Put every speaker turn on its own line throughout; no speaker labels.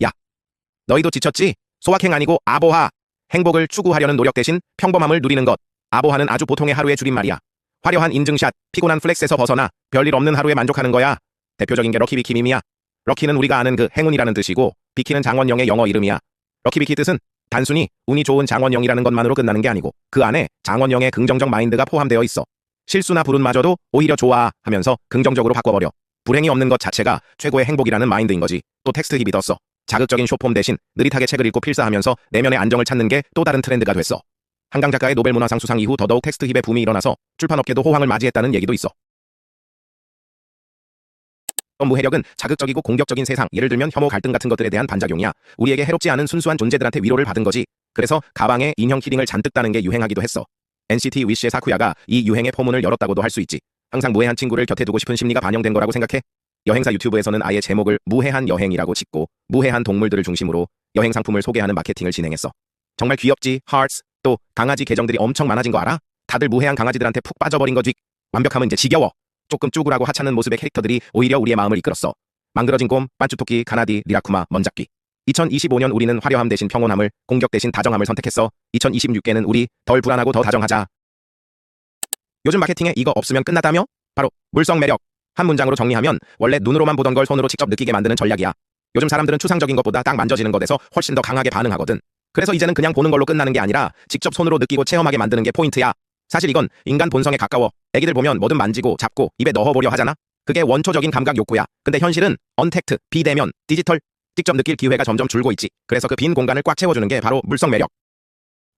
야, 너희도 지쳤지? 소확행 아니고 아보하. 행복을 추구하려는 노력 대신 평범함을 누리는 것. 아보하는 아주 보통의 하루의 줄임말이야. 화려한 인증샷, 피곤한 플렉스에서 벗어나 별일 없는 하루에 만족하는 거야. 대표적인 게 럭키비키 밈이야. 럭키는 우리가 아는 그 행운이라는 뜻이고 비키는 장원영의 영어 이름이야. 럭키비키 뜻은 단순히 운이 좋은 장원영이라는 것만으로 끝나는 게 아니고 그 안에 장원영의 긍정적 마인드가 포함되어 있어. 실수나 불운마저도 오히려 좋아 하면서 긍정적으로 바꿔버려. 불행이 없는 것 자체가 최고의 행복이라는 마인드인 거지. 또 텍스트 힙이 떴어. 자극적인 쇼폼 대신 느릿하게 책을 읽고 필사하면서 내면의 안정을 찾는 게 또 다른 트렌드가 됐어. 한강 작가의 노벨문화상 수상 이후 더더욱 텍스트 힙의 붐이 일어나서 출판업계도 호황을 맞이했다는 얘기도 있어. 무해력은 자극적이고 공격적인 세상, 예를 들면 혐오 갈등 같은 것들에 대한 반작용이야. 우리에게 해롭지 않은 순수한 존재들한테 위로를 받은 거지. 그래서 가방에 인형 키링을 잔뜩 따는 게 유행하기도 했어. NCT 위시의 사쿠야가 이 유행의 포문을 열었다고도 할 수 있지. 항상 무해한 친구를 곁에 두고 싶은 심리가 반영된 거라고 생각해? 여행사 유튜브에서는 아예 제목을 무해한 여행이라고 짓고 무해한 동물들을 중심으로 여행 상품을 소개하는 마케팅을 진행했어. 정말 귀엽지? Hearts. 또 강아지 계정들이 엄청 많아진 거 알아? 다들 무해한 강아지들한테 푹 빠져버린 거지. 완벽하면 이제 지겨워. 조금 쭈그라고 하찮은 모습의 캐릭터들이 오히려 우리의 마음을 이끌었어. 망그러진 곰, 빤쭈토끼, 가나디, 리라쿠마, 먼잡기. 2025년 우리는 화려함 대신 평온함을, 공격 대신 다정함을 선택했어. 2026개는 우리 덜 불안하고 더 다정하자. 요즘 마케팅에 이거 없으면 끝났다며? 바로 물성 매력. 한 문장으로 정리하면 원래 눈으로만 보던 걸 손으로 직접 느끼게 만드는 전략이야. 요즘 사람들은 추상적인 것보다 딱 만져지는 것에서 훨씬 더 강하게 반응하거든. 그래서 이제는 그냥 보는 걸로 끝나는 게 아니라 직접 손으로 느끼고 체험하게 만드는 게 포인트야. 사실 이건 인간 본성에 가까워. 애기들 보면 뭐든 만지고 잡고 입에 넣어보려 하잖아. 그게 원초적인 감각 욕구야. 근데 현실은 언택트, 비대면, 디지털, 직접 느낄 기회가 점점 줄고 있지. 그래서 그 빈 공간을 꽉 채워주는 게 바로 물성 매력.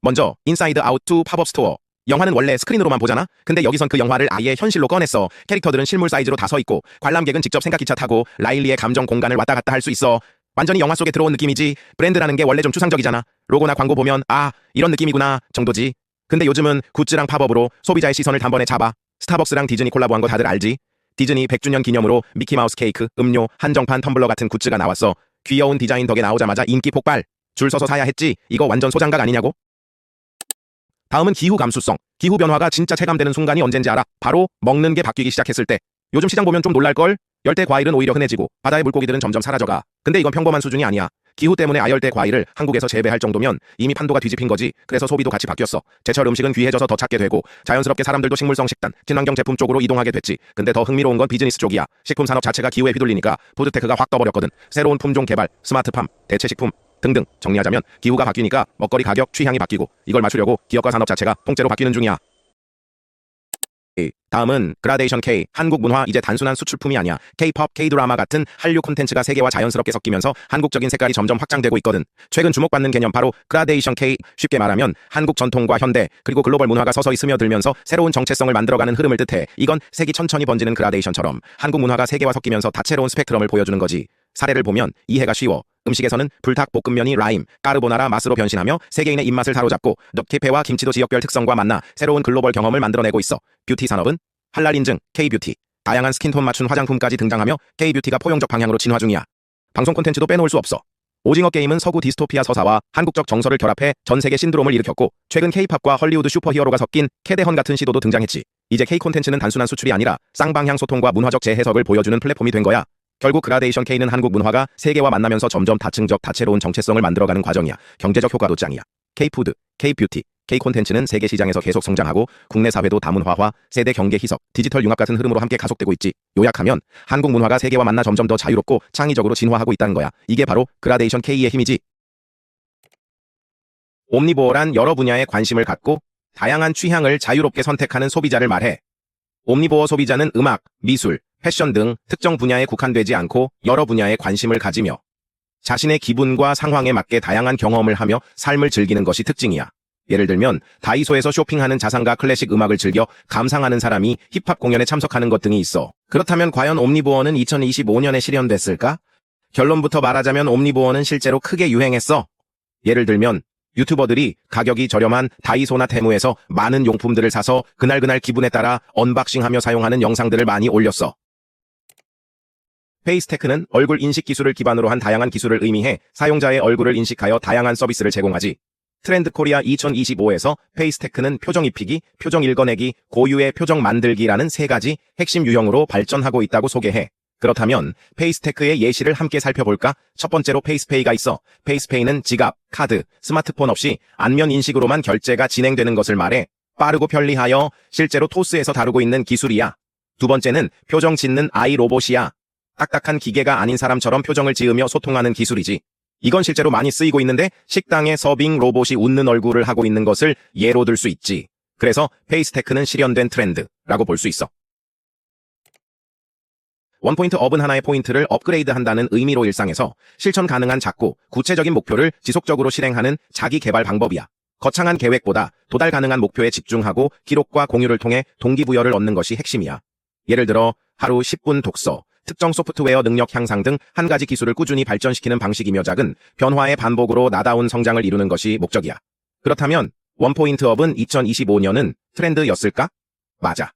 먼저 인사이드 아웃 2 팝업 스토어. 영화는 원래 스크린으로만 보잖아? 근데 여기선 그 영화를 아예 현실로 꺼냈어. 캐릭터들은 실물 사이즈로 다 서 있고 관람객은 직접 생각기차 타고 라일리의 감정 공간을 왔다 갔다 할 수 있어. 완전히 영화 속에 들어온 느낌이지. 브랜드라는 게 원래 좀 추상적이잖아. 로고나 광고 보면 아, 이런 느낌이구나 정도지. 근데 요즘은 굿즈랑 팝업으로 소비자의 시선을 단번에 잡아. 스타벅스랑 디즈니 콜라보한 거 다들 알지? 디즈니 100주년 기념으로 미키마우스 케이크, 음료, 한정판 텀블러 같은 굿즈가 나왔어. 귀여운 디자인 덕에 나오자마자 인기 폭발. 줄 서서 사야 했지. 이거 완전 소장각 아니냐고? 다음은 기후 감수성. 기후 변화가 진짜 체감되는 순간이 언젠지 알아? 바로 먹는 게 바뀌기 시작했을 때. 요즘 시장 보면 좀 놀랄걸? 열대 과일은 오히려 흔해지고 바다의 물고기들은 점점 사라져가. 근데 이건 평범한 수준이 아니야. 기후 때문에 아열대 과일을 한국에서 재배할 정도면 이미 판도가 뒤집힌 거지. 그래서 소비도 같이 바뀌었어. 제철 음식은 귀해져서 더 찾게 되고 자연스럽게 사람들도 식물성 식단, 친환경 제품 쪽으로 이동하게 됐지. 근데 더 흥미로운 건 비즈니스 쪽이야. 식품 산업 자체가 기후에 휘둘리니까 푸드테크가 확 떠버렸거든. 새로운 품종 개발, 스마트팜, 대체식품 등등. 정리하자면 기후가 바뀌니까 먹거리 가격, 취향이 바뀌고 이걸 맞추려고 기업과 산업 자체가 통째로 바뀌는 중이야. 다음은 그라데이션 K. 한국 문화 이제 단순한 수출품이 아니야. K-팝, K-드라마 같은 한류 콘텐츠가 세계와 자연스럽게 섞이면서 한국적인 색깔이 점점 확장되고 있거든. 최근 주목받는 개념 바로 그라데이션 K. 쉽게 말하면 한국 전통과 현대 그리고 글로벌 문화가 서서히 스며들면서 새로운 정체성을 만들어가는 흐름을 뜻해. 이건 색이 천천히 번지는 그라데이션처럼 한국 문화가 세계와 섞이면서 다채로운 스펙트럼을 보여주는 거지. 사례를 보면 이해가 쉬워. 음식에서는 불닭볶음면이 라임, 까르보나라 맛으로 변신하며 세계인의 입맛을 사로잡고 넛케페와 김치도 지역별 특성과 만나 새로운 글로벌 경험을 만들어내고 있어. 뷰티 산업은 할랄 인증, K-뷰티, 다양한 스킨톤 맞춘 화장품까지 등장하며 K-뷰티가 포용적 방향으로 진화 중이야. 방송 콘텐츠도 빼놓을 수 없어. 오징어 게임은 서구 디스토피아 서사와 한국적 정서를 결합해 전 세계 신드롬을 일으켰고 최근 K-팝과 헐리우드 슈퍼히어로가 섞인 캐대헌 같은 시도도 등장했지. 이제 K 콘텐츠는 단순한 수출이 아니라 쌍방향 소통과 문화적 재해석을 보여주는 플랫폼이 된 거야. 결국 그라데이션 K는 한국 문화가 세계와 만나면서 점점 다층적 다채로운 정체성을 만들어가는 과정이야. 경제적 효과도 짱이야. K-푸드, K-뷰티, K-콘텐츠는 세계 시장에서 계속 성장하고 국내 사회도 다문화화, 세대 경계 희석, 디지털 융합 같은 흐름으로 함께 가속되고 있지. 요약하면 한국 문화가 세계와 만나 점점 더 자유롭고 창의적으로 진화하고 있다는 거야. 이게 바로 그라데이션 K의 힘이지. 옴니보어란 여러 분야에 관심을 갖고 다양한 취향을 자유롭게 선택하는 소비자를 말해. 옴니보어 소비자는 음악, 미술, 패션 등 특정 분야에 국한되지 않고 여러 분야에 관심을 가지며 자신의 기분과 상황에 맞게 다양한 경험을 하며 삶을 즐기는 것이 특징이야. 예를 들면 다이소에서 쇼핑하는 자산가 클래식 음악을 즐겨 감상하는 사람이 힙합 공연에 참석하는 것 등이 있어. 그렇다면 과연 옴니보어는 2025년에 실현됐을까? 결론부터 말하자면 옴니보어는 실제로 크게 유행했어. 예를 들면 유튜버들이 가격이 저렴한 다이소나 테무에서 많은 용품들을 사서 그날 기분에 따라 언박싱하며 사용하는 영상들을 많이 올렸어. 페이스테크는 얼굴 인식 기술을 기반으로 한 다양한 기술을 의미해 사용자의 얼굴을 인식하여 다양한 서비스를 제공하지. 트렌드 코리아 2025에서 페이스테크는 표정 입히기, 표정 읽어내기, 고유의 표정 만들기라는 세 가지 핵심 유형으로 발전하고 있다고 소개해. 그렇다면 페이스테크의 예시를 함께 살펴볼까? 첫 번째로 페이스페이가 있어. 페이스페이는 지갑, 카드, 스마트폰 없이 안면 인식으로만 결제가 진행되는 것을 말해. 빠르고 편리하여 실제로 토스에서 다루고 있는 기술이야. 두 번째는 표정 짓는 아이 로봇이야. 딱딱한 기계가 아닌 사람처럼 표정을 지으며 소통하는 기술이지. 이건 실제로 많이 쓰이고 있는데 식당에 서빙 로봇이 웃는 얼굴을 하고 있는 것을 예로 들 수 있지. 그래서 페이스테크는 실현된 트렌드라고 볼 수 있어. 원포인트 업은 하나의 포인트를 업그레이드한다는 의미로 일상에서 실천 가능한 작고 구체적인 목표를 지속적으로 실행하는 자기 개발 방법이야. 거창한 계획보다 도달 가능한 목표에 집중하고 기록과 공유를 통해 동기부여를 얻는 것이 핵심이야. 예를 들어 하루 10분 독서, 특정 소프트웨어 능력 향상 등 한 가지 기술을 꾸준히 발전시키는 방식이며 작은 변화의 반복으로 나다운 성장을 이루는 것이 목적이야. 그렇다면 원포인트 업은 2025년은 트렌드였을까? 맞아.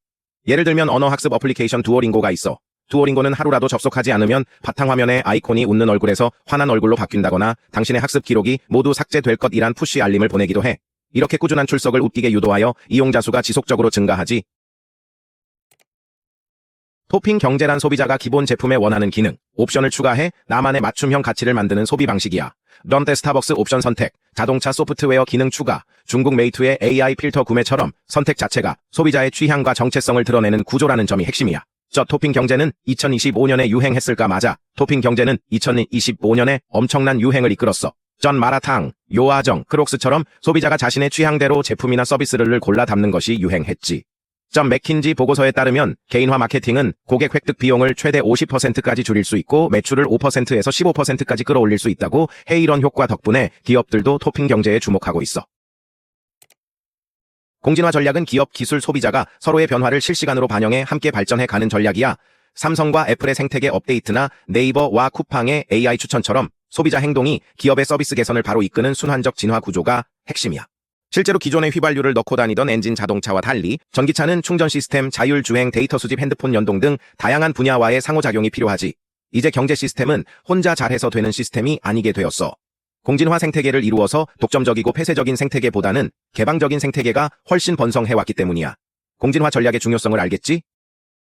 예를 들면 언어학습 어플리케이션 두오링고가 있어. 두오링고는 하루라도 접속하지 않으면 바탕화면에 아이콘이 웃는 얼굴에서 화난 얼굴로 바뀐다거나 당신의 학습 기록이 모두 삭제될 것이란 푸시 알림을 보내기도 해. 이렇게 꾸준한 출석을 웃기게 유도하여 이용자 수가 지속적으로 증가하지. 토핑 경제란 소비자가 기본 제품에 원하는 기능, 옵션을 추가해 나만의 맞춤형 가치를 만드는 소비 방식이야. 런데 스타벅스 옵션 선택, 자동차 소프트웨어 기능 추가, 중국 메이트의 AI 필터 구매처럼 선택 자체가 소비자의 취향과 정체성을 드러내는 구조라는 점이 핵심이야. 저 토핑 경제는 2025년에 유행했을까? 맞아. 토핑 경제는 2025년에 엄청난 유행을 이끌었어. 전 마라탕, 요아정, 크록스처럼 소비자가 자신의 취향대로 제품이나 서비스를 골라 담는 것이 유행했지. 점 맥킨지 보고서에 따르면 개인화 마케팅은 고객 획득 비용을 최대 50%까지 줄일 수 있고 매출을 5%에서 15%까지 끌어올릴 수 있다고 해. 이런 효과 덕분에 기업들도 토핑 경제에 주목하고 있어. 공진화 전략은 기업, 기술, 소비자가 서로의 변화를 실시간으로 반영해 함께 발전해 가는 전략이야. 삼성과 애플의 생태계 업데이트나 네이버와 쿠팡의 AI 추천처럼 소비자 행동이 기업의 서비스 개선을 바로 이끄는 순환적 진화 구조가 핵심이야. 실제로 기존의 휘발유를 넣고 다니던 엔진 자동차와 달리 전기차는 충전 시스템, 자율주행, 데이터 수집, 핸드폰 연동 등 다양한 분야와의 상호작용이 필요하지. 이제 경제 시스템은 혼자 잘해서 되는 시스템이 아니게 되었어. 공진화 생태계를 이루어서 독점적이고 폐쇄적인 생태계보다는 개방적인 생태계가 훨씬 번성해왔기 때문이야. 공진화 전략의 중요성을 알겠지?